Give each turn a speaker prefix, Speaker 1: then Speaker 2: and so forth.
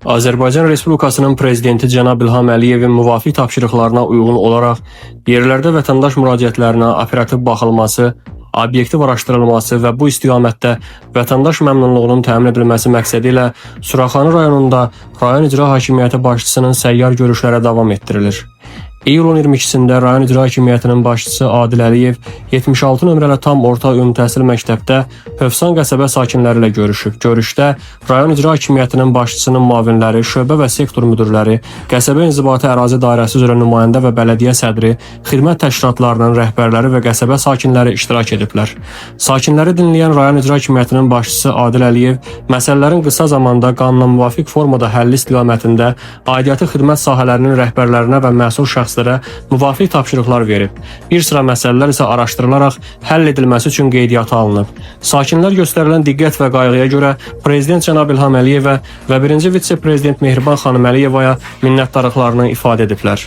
Speaker 1: Azərbaycan Respublikasının Prezidenti cənab İlham Əliyevin müvafiq tapşırıqlarına uyğun olaraq yerlərdə vətəndaş müraciətlərinə operativ baxılması, obyektiv araşdırılması və bu istiqamətdə vətəndaş məmnunluğunun təmin edilməsi məqsədi ilə Suraxanı rayonunda rayon icra hakimiyyəti başçısının səyyar görüşlərə davam etdirilir. İyulun 22-sində rayon icra hakimiyyətinin başçısı Adil Əliyev 76 nömrəli tam orta ümumi təhsil məktəbdə Hövsan qəsəbə sakinləri ilə görüşüb. Görüşdə rayon icra hakimiyyətinin başçısının müavinləri, şöbə və sektor müdirləri, qəsəbə inzibati ərazi dairəsi üzrə nümayəndə və bələdiyyə sədri, xidmət təşkilatlarının rəhbərləri və qəsəbə sakinləri iştirak ediblər. Sakinləri dinləyən rayon icra hakimiyyətinin başçısı Adil Əliyev məsələlərin qısa zamanda qanuna müvafiq formada həlli istiqamətində aidiyyatı xidmət sahələrinin rəhbərlərinə və məsul şəxslərə müvafiq tapşırıqlar verib. Bir sıra məsələlər isə araşdırılaraq həll edilməsi üçün qeydiyyata alınıb. Sakinlər göstərilən diqqət və qayğıya görə Prezident cənab İlham Əliyevə və 1-ci vitse-prezident Mehriban xanım Əliyevaya minnətdarlıqlarını ifadə ediblər.